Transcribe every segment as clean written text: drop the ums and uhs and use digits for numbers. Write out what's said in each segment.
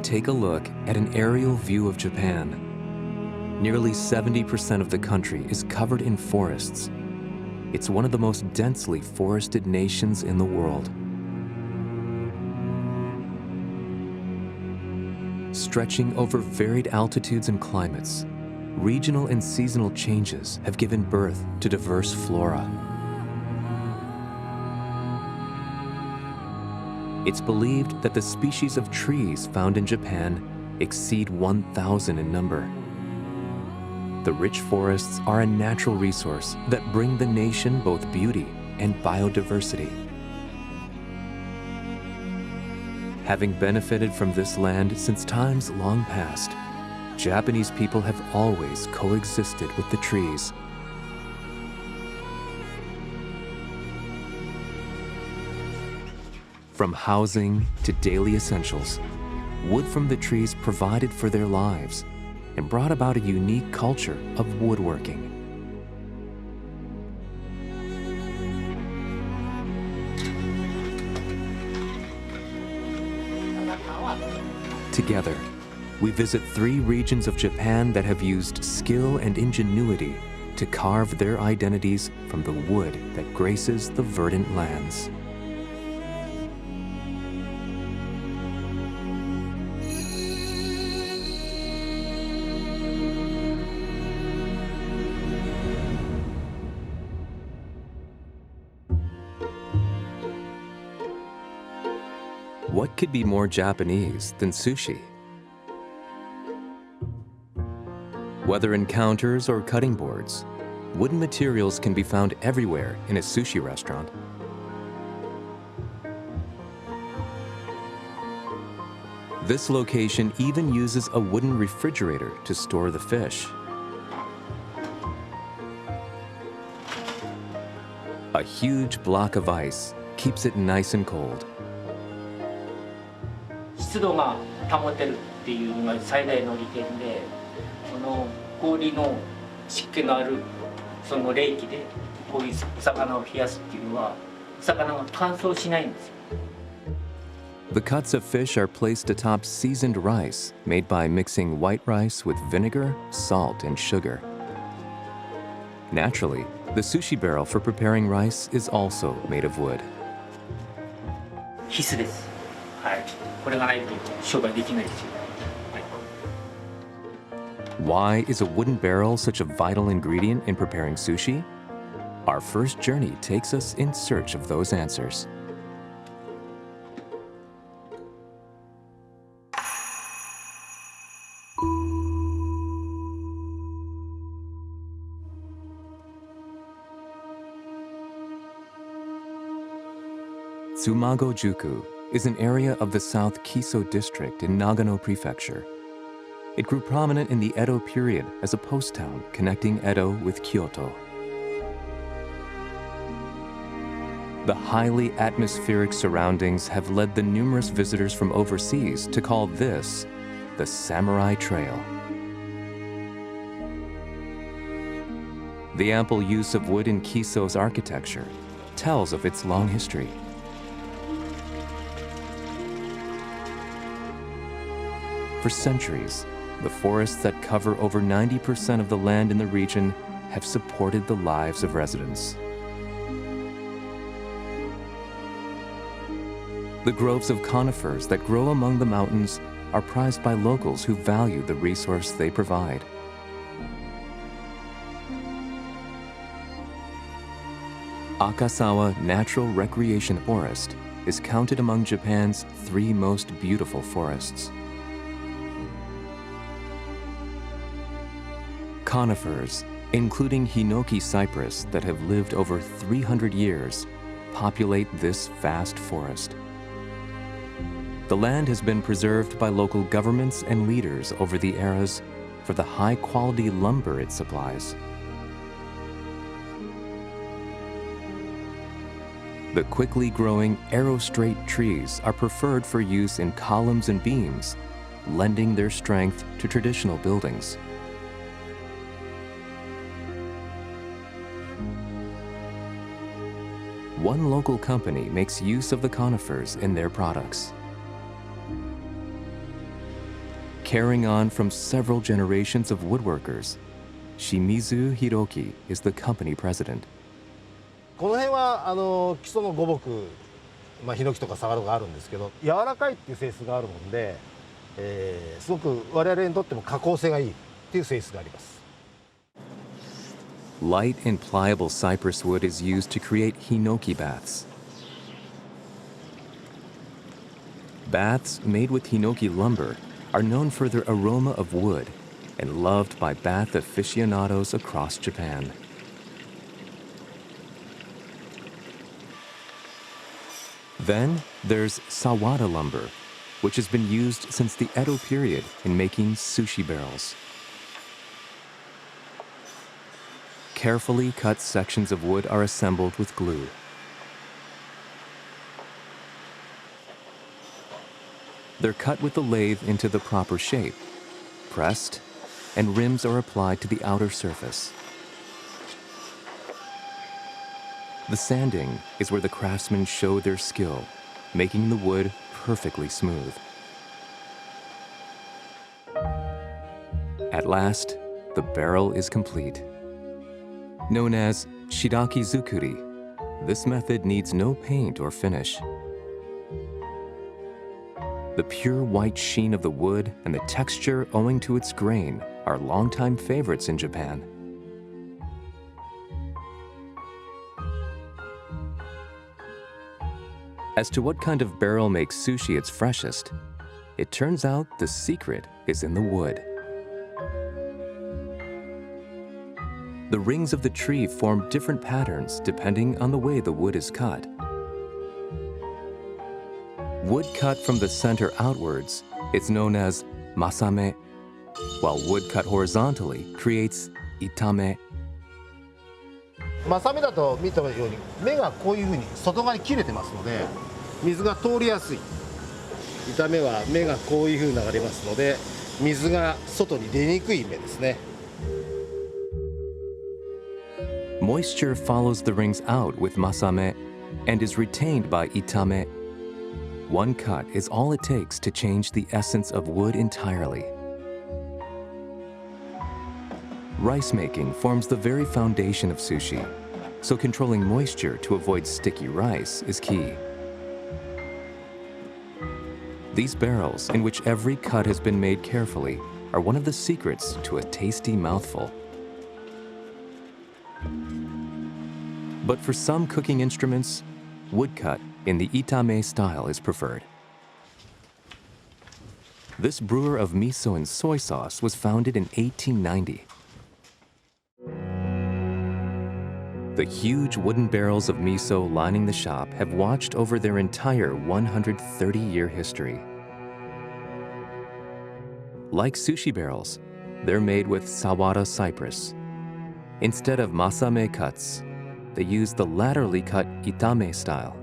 take a look at an aerial view of Japan. Nearly 70% of the country is covered in forests. It's one of the most densely forested nations in the world. Stretching over varied altitudes and climates, regional and seasonal changes have given birth to diverse flora. It's believed that the species of trees found in Japan exceed 1,000 in number. The rich forests are a natural resource that bring the nation both beauty and biodiversity. Having benefited from this land since times long past, Japanese people have always coexisted with the trees. From housing to daily essentials, wood from the trees provided for their lives and brought about a unique culture of woodworking. Together, we visit 3 regions of Japan that have used skill and ingenuity to carve their identities from the wood that graces the verdant lands. What could be more Japanese than sushi? Whether in counters or cutting boards, wooden materials can be found everywhere in a sushi restaurant. This location even uses a wooden refrigerator to store the fish. A huge block of ice keeps it nice and cold. 湿度が保てるっていうのが最大の利点で、この氷の湿気のあるその冷気でこういう魚を冷やすっていうのは魚が乾燥しないんですよ。 The cuts of fish are placed atop seasoned rice made by mixing white rice with vinegar, salt, and sugar. Naturally, the sushi barrel for preparing rice is also made of wood. 必須です。はい。これがないと商売できないですよ。はい。 Why is a wooden barrel such a vital ingredient in preparing sushi? Our first journey takes us in search of those answers. Tsumago-juku is an area of the South Kiso district in Nagano Prefecture. It grew prominent in the Edo period as a post town connecting Edo with Kyoto. The highly atmospheric surroundings have led the numerous visitors from overseas to call this the Samurai Trail. The ample use of wood in Kiso's architecture tells of its long history. For centuries, the forests that cover over 90% of the land in the region have supported the lives of residents. The groves of conifers that grow among the mountains are prized by locals who value the resource they provide. Akasawa Natural Recreation Forest is counted among Japan's 3 most beautiful forests. Conifers, including Hinoki cypress that have lived over 300 years, populate this vast forest. The land has been preserved by local governments and leaders over the eras for the high-quality lumber it supplies. The quickly growing arrow-straight trees are preferred for use in columns and beams, lending their strength to traditional buildings. One local company makes use of the conifers in their products. Carrying on from several generations of woodworkers, Shimizu Hiroki is the company president. この辺は基礎の五木、ヒノキとかサワラがあるんですけど、柔らかいっていう性質があるもんで、すごく我々にとっても加工性がいいっていう性質があります。Light and pliable cypress wood is used to create hinoki baths. Baths made with hinoki lumber are known for their aroma of wood and loved by bath aficionados across Japan. Then there's Sawada lumber, which has been used since the Edo period in making sushi barrels. Carefully cut sections of wood are assembled with glue. They're cut with the lathe into the proper shape, pressed, and rims are applied to the outer surface. The sanding is where the craftsmen show their skill, making the wood perfectly smooth. At last, the barrel is complete. Known as shiraki zukuri, this method needs no paint or finish. The pure white sheen of the wood and the texture owing to its grain are longtime favorites in Japan. As to what kind of barrel makes sushi its freshest, it turns out the secret is in the wood. The rings of the tree form different patterns depending on the way the wood is cut. Wood cut from the center outwards is known as masame, while wood cut horizontally creates itame. マサメだと見たように目がこういうふうに外側に切れてますので水が通りやすい。炒めは目がこういうふうに流れますので水が外に出にくい目ですね。Moisture follows the rings out with masame and is retained by itame. One cut is all it takes to change the essence of wood entirely. Rice making forms the very foundation of sushi, so controlling moisture to avoid sticky rice is key. These barrels, in which every cut has been made carefully, are one of the secrets to a tasty mouthful. But for some cooking instruments, woodcut in the itame style is preferred. This brewer of miso and soy sauce was founded in 1890. The huge wooden barrels of miso lining the shop have watched over their entire 130-year history. Like sushi barrels, they're made with sawada cypress. Instead of masame cuts, they use the laterally cut itame style.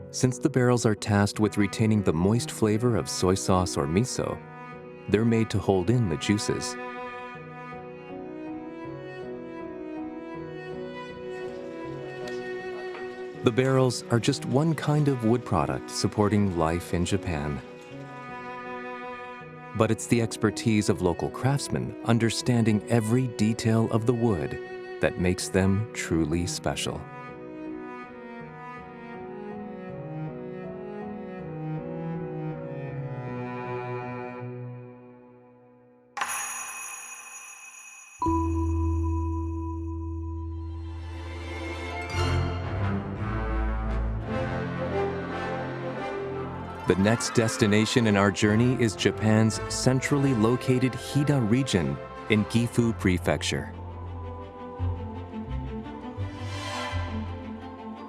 Since the barrels are tasked with retaining the moist flavor of soy sauce or miso, they're made to hold in the juices. The barrels are just one kind of wood product supporting life in Japan. But it's the expertise of local craftsmen understanding every detail of the wood that makes them truly special. The next destination in our journey is Japan's centrally located Hida region in Gifu Prefecture.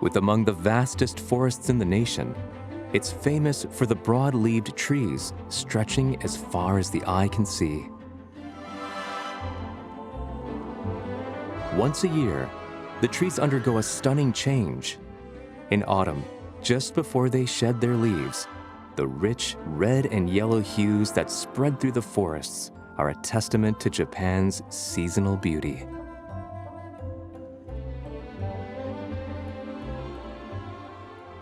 With among the vastest forests in the nation, it's famous for the broad-leaved trees stretching as far as the eye can see. Once a year, the trees undergo a stunning change. In autumn, just before they shed their leaves, the rich red and yellow hues that spread through the forests are a testament to Japan's seasonal beauty.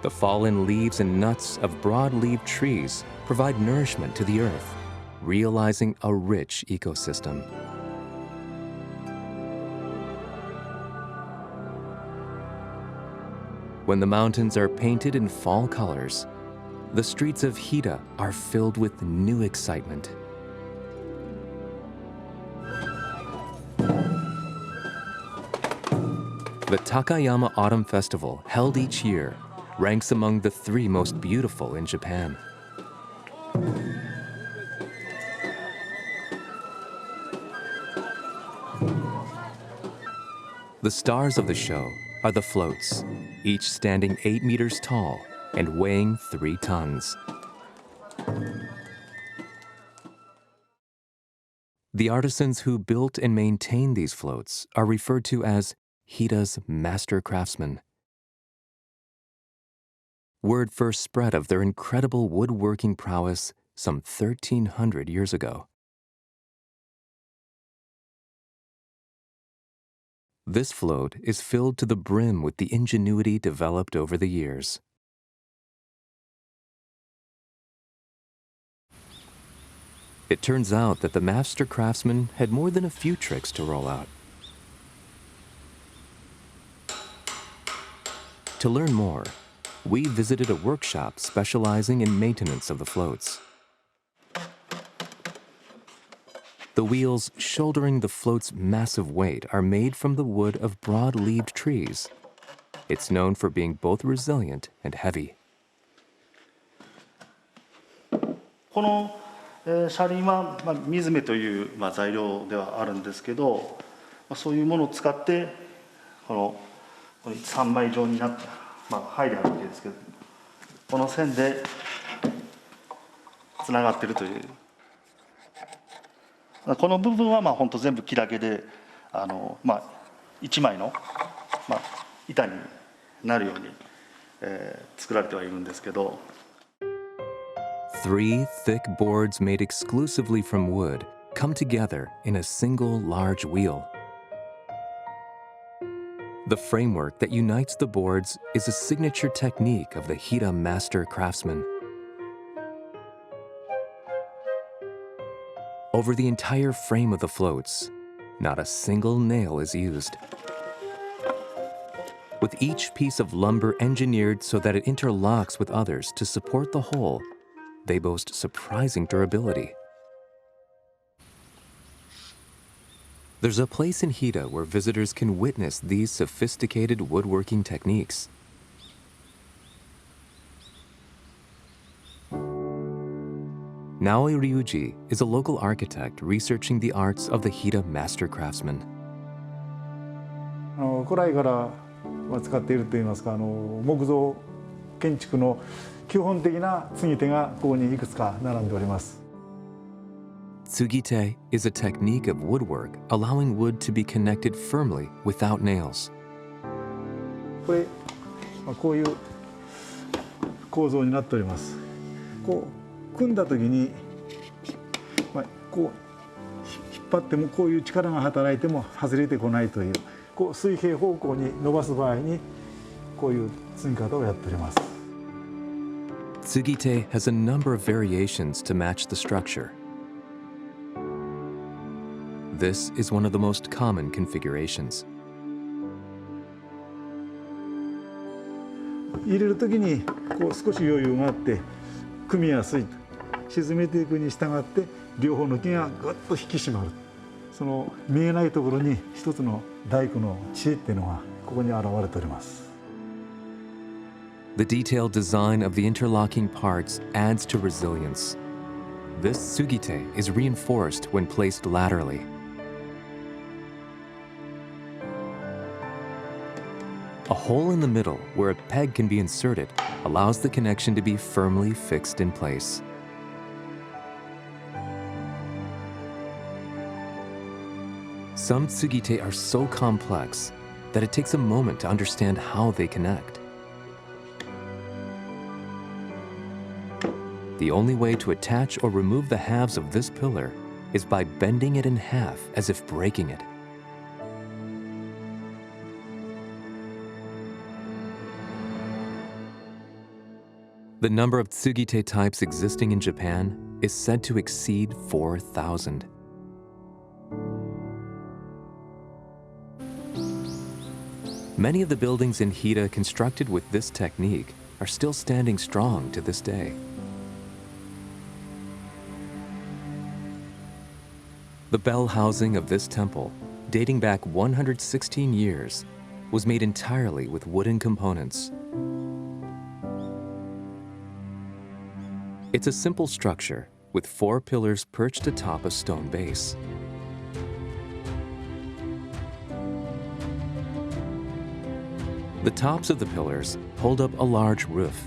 The fallen leaves and nuts of broad-leaved trees provide nourishment to the earth, realizing a rich ecosystem. When the mountains are painted in fall colors, the streets of Hida are filled with new excitement. The Takayama Autumn Festival, held each year, ranks among the 3 most beautiful in Japan. The stars of the show are the floats, each standing 8 meters tall and weighing 3 tons. The artisans who built and maintain these floats are referred to as Hida's master craftsmen. Word first spread of their incredible woodworking prowess some 1,300 years ago. This float is filled to the brim with the ingenuity developed over the years. It turns out that the master craftsman had more than a few tricks to roll out. To learn more, we visited a workshop specializing in maintenance of the floats. The wheels shouldering the float's massive weight are made from the wood of broad-leaved trees. It's known for being both resilient and heavy. この車輪は水目という材料ではあるんですけど、そういうものを使ってこの3枚状になった針であるわけですけど、この線でつながっているという。この部分は本当全部木だけで1枚の板になるように作られてはいるんですけど。3 thick boards made exclusively from wood come together in a single large wheel. The framework that unites the boards is a signature technique of the Hida master craftsman. Over the entire frame of the floats, not a single nail is used. With each piece of lumber engineered so that it interlocks with others to support the whole, they boast surprising durability. There's a place in Hida where visitors can witness these sophisticated woodworking techniques. Naoi Ryuji is a local architect researching the arts of the Hida master craftsman. 古来から使っているといいますか、木造建築の基本的な継ぎ手がここにいくつか並んでおります。Tsugite is a technique of woodwork allowing wood to be connected firmly without nails. これこういう構造になっております。こう組んだ時にこう引っ張ってもこういう力が働いても外れてこないという、こう水平方向に伸ばす場合にこういう継ぎ方をやっております。Tsugite has a number of variations to match the structure. This is one of the most common configurations. 入れる時にこう少し余裕があって組みやすい。沈めていくに従って両方の木がぐっと引き締まる。その見えないところに一つの大工の知恵っていうのがここに現れております。The detailed design of the interlocking parts adds to resilience. This tsugite is reinforced when placed laterally. A hole in the middle where a peg can be inserted allows the connection to be firmly fixed in place. Some tsugite are so complex that it takes a moment to understand how they connect. The only way to attach or remove the halves of this pillar is by bending it in half as if breaking it. The number of tsugite types existing in Japan is said to exceed 4,000. Many of the buildings in Hida constructed with this technique are still standing strong to this day. The bell housing of this temple, dating back 116 years, was made entirely with wooden components. It's a simple structure with 4 pillars perched atop a stone base. The tops of the pillars hold up a large roof.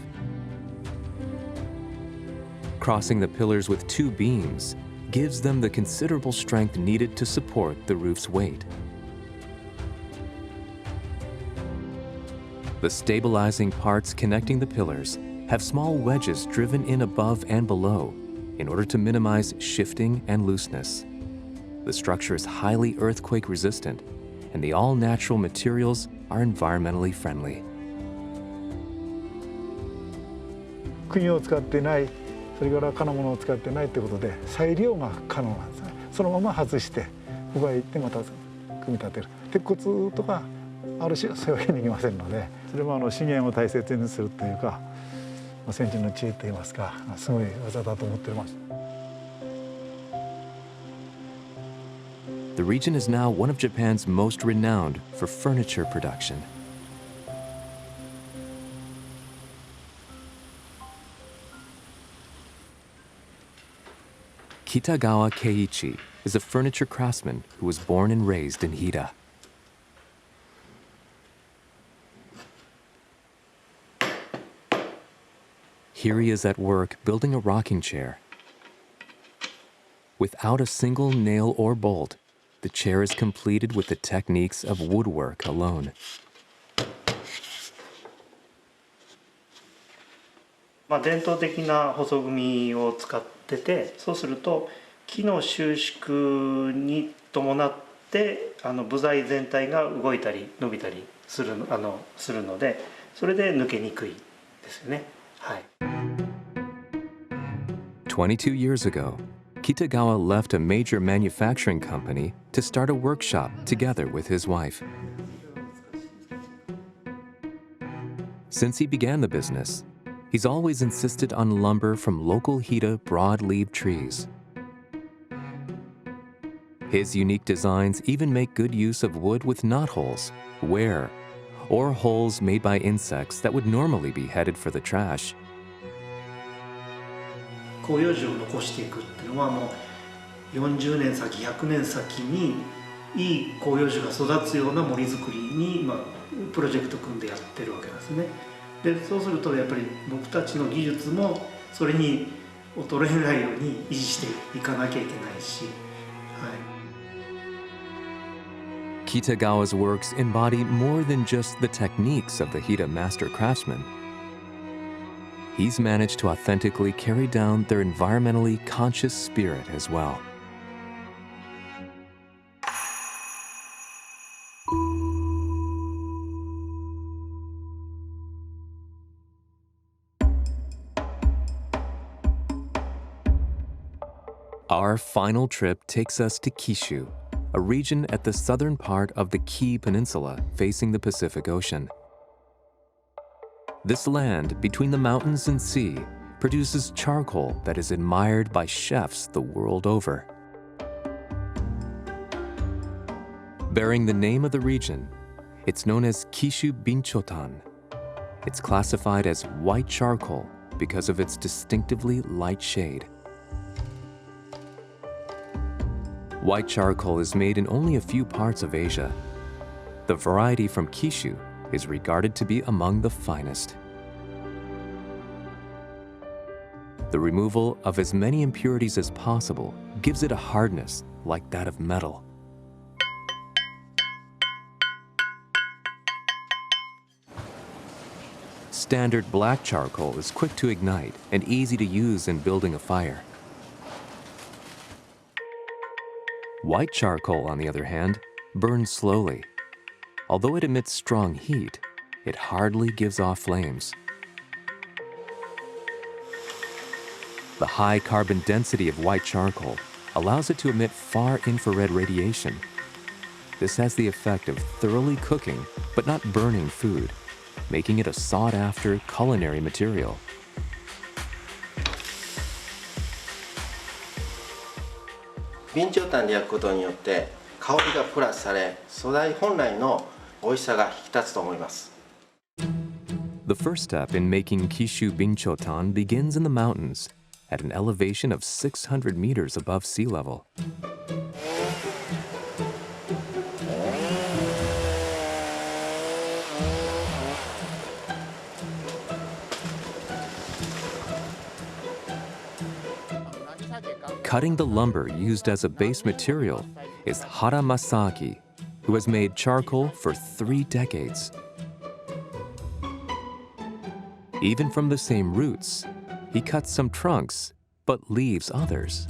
Crossing the pillars with 2 beams gives them the considerable strength needed to support the roof's weight. The stabilizing parts connecting the pillars have small wedges driven in above and below in order to minimize shifting and looseness. The structure is highly earthquake resistant, and the all-natural materials are environmentally friendly. 釘を使ってない、それから金物を使ってないということで再利用が可能なんですね。そのまま外して僕が行ってまた組み立てる。鉄骨とかある種そういうわけにいきませんので、それも資源を大切にするというか、先人の知恵といいますか、すごい技だと思っています。The region is now one of Japan's most renowned for furniture production. Kitagawa Keiichi is a furniture craftsman who was born and raised in Hida. Here he is at work building a rocking chair. Without a single nail or bolt, the chair is completed with the techniques of woodwork alone. 伝統的な細組みを使ってて、そうすると木の収縮に伴って部材全体が動いたり伸びたりするので、それで抜けにくいですよね。はい。22 years ago, Kitagawa left a major manufacturing company to start a workshop together with his wife. Since he began the business, he's always insisted on lumber from local Hida broad-leaved trees. His unique designs even make good use of wood with knotholes, wear, or holes made by insects that would normally be headed for the trash. 広葉樹を残していくっていうのはもう40年先100年先にいい広葉樹が育つような森づくりに、プロジェクト組んでやってるわけですね。でそうするとやっぱり僕たちの技術もそれに衰えないように維持していかなきゃいけないし、はい。Kitagawa's works embody more than just the techniques of the Hida master craftsman. He's managed to authentically carry down their environmentally conscious spirit as well. Our final trip takes us to Kishu, a region at the southern part of the Kii Peninsula facing the Pacific Ocean. This land between the mountains and sea produces charcoal that is admired by chefs the world over. Bearing the name of the region, it's known as Kishu Binchotan. It's classified as white charcoal because of its distinctively light shade. White charcoal is made in only a few parts of Asia. The variety from Kishu is regarded to be among the finest. The removal of as many impurities as possible gives it a hardness like that of metal. Standard black charcoal is quick to ignite and easy to use in building a fire. White charcoal, on the other hand, burns slowly. Although it emits strong heat, it hardly gives off flames. The high carbon density of white charcoal allows it to emit far infrared radiation. This has the effect of thoroughly cooking but not burning food, making it a sought-after culinary material.備長炭で焼くことによって香りがプラスされ、素材本来の美味しさが引き立つと思います。The first step in making Kishu Binchotan begins in the mountains at an elevation of 600 meters above sea level. Cutting the lumber used as a base material is Hara Masaki, who has made charcoal for 3 decades. Even from the same roots, he cuts some trunks, but leaves others.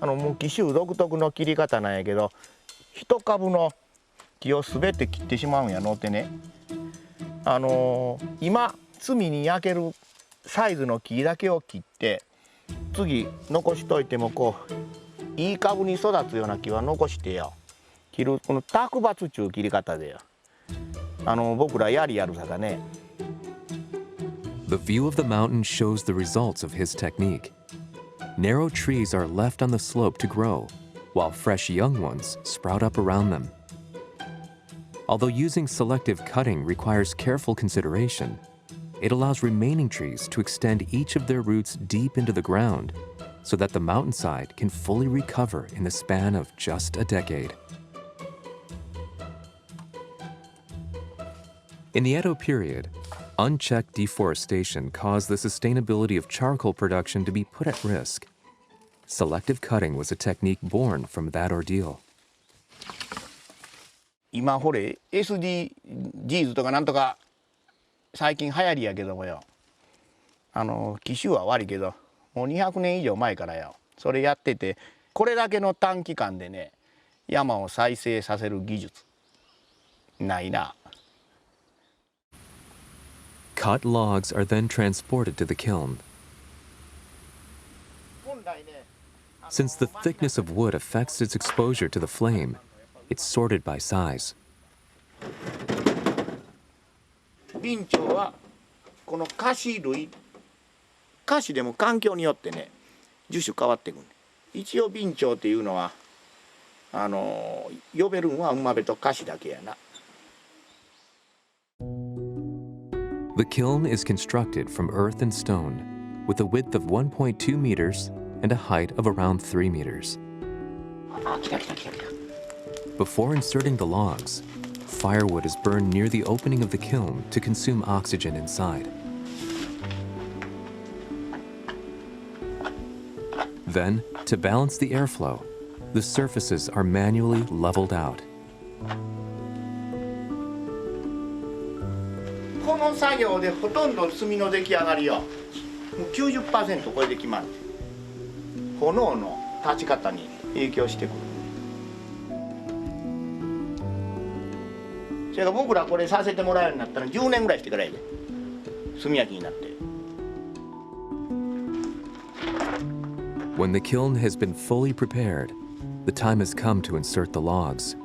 もう紀州独特の切り方なんやけど、一株の木をすべて切ってしまうんやのってね。今炭に焼けるサイズの木だけを切って、次残しといてもこういい株に育つような木は残してよ。切るこの托抜っちゅう切り方でよ。僕らやりやるさかね。The view of the mountain shows the results of his technique. Narrow trees are left on the slope to grow, while fresh young ones sprout up around them. Although using selective cutting requires careful consideration, it allows remaining trees to extend each of their roots deep into the ground so that the mountainside can fully recover in the span of just a decade. In the Edo period, unchecked deforestation caused the sustainability of charcoal production to be put at risk. Selective cutting was a technique born from that ordeal. 今ほれ SDGs とかなんとか最近流行りやけどもよ、紀州は悪いけどもう200年以上前からよそれやってて、これだけの短期間でね山を再生させる技術ないな。Cut logs are then transported to the kiln. Since the thickness of wood affects its exposure to the flame, it's sorted by size. 備長はこの菓子類、菓子でも環境によってね樹種変わってくる。一応備長っていうのは呼べるんは馬べと菓子だけやな。The kiln is constructed from earth and stone, with a width of 1.2 meters and a height of around 3 meters. Before inserting the logs, firewood is burned near the opening of the kiln to consume oxygen inside. Then, to balance the airflow, the surfaces are manually leveled out. この作業でほとんど炭の出来上がりよもう 90% これで決まる。炎の立ち方に影響してくる。それから僕らこれさせてもらえるようになったら10年ぐらいしてからやで炭焼きになって。When the kiln has been fully prepared, the time has come to insert the logs.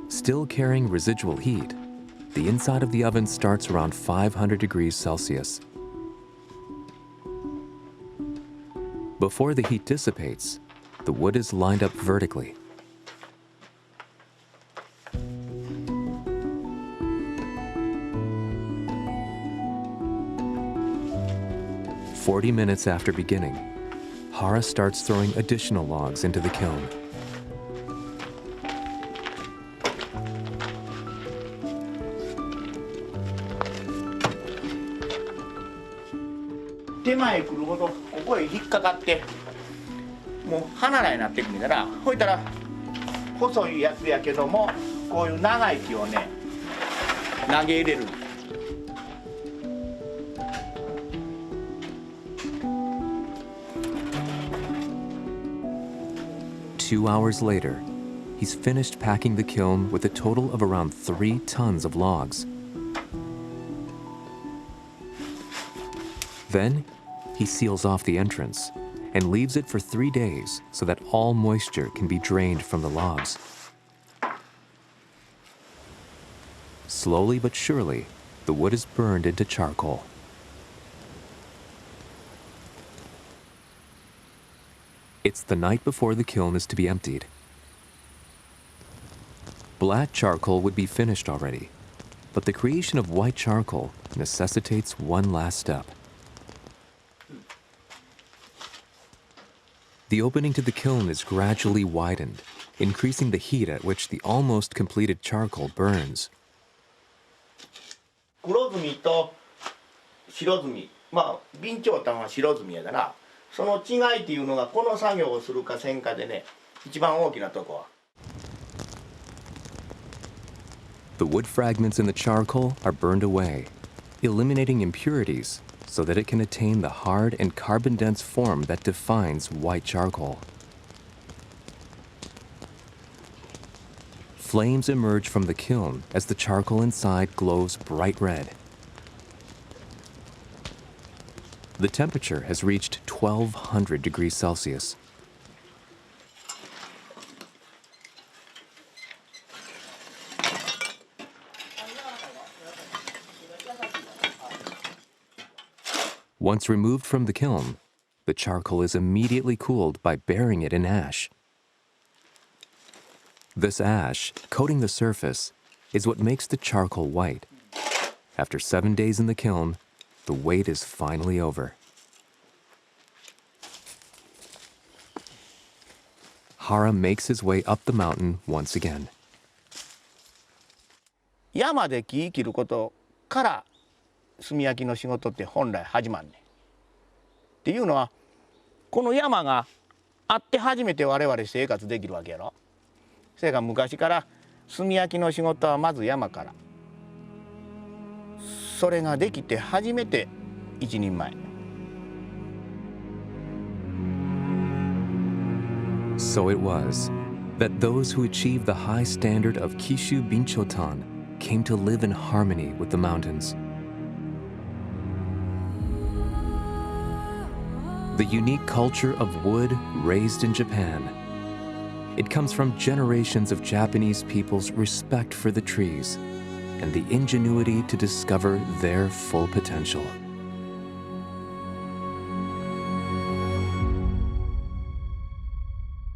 Still carrying residual heat, the inside of the oven starts around 500 degrees Celsius. Before the heat dissipates, the wood is lined up vertically. "40 minutes after beginning, Hara starts throwing additional logs into the kiln. "手前来るほどここへ引っかかってもう離れになってくるからほいたら細いやつやけどもこういう長い木をね投げ入れる。2 hours later, he's finished packing the kiln with a total of around 3 tons of logs. Then, he seals off the entrance and leaves it for 3 days so that all moisture can be drained from the logs. Slowly but surely, the wood is burned into charcoal. It's the night before the kiln is to be emptied. Black charcoal would be finished already, but the creation of white charcoal necessitates one last step. The opening to the kiln is gradually widened, increasing the heat at which the almost completed charcoal burns. 黒炭と白炭、まあ備長炭は白炭やから、その違いっていうのがこの作業をするかせんかでね、一番大きなとこは。The wood fragments in the charcoal are burned away, eliminating impurities so that it can attain the hard and carbon-dense form that defines white charcoal. Flames emerge from the kiln as the charcoal inside glows bright red. The temperature has reached 1200 degrees Celsius. Once removed from the kiln, the charcoal is immediately cooled by burying it in ash. This ash, coating the surface, is what makes the charcoal white. After 7 days in the kiln, the wait is finally over. Hara makes his way up the mountain once again. 山で木切ることから炭焼きの仕事って本来始まんねん。っていうのはこの山があって初めて我々生活できるわけやろ。せやから昔から炭焼きの仕事はまず山から。それができて初めて一人前。So it was that those who achieved the high standard of Kishu Binchotan came to live in harmony with the mountains. The unique culture of wood raised in Japan. It comes from generations of Japanese people's respect for the trees and the ingenuity to discover their full potential.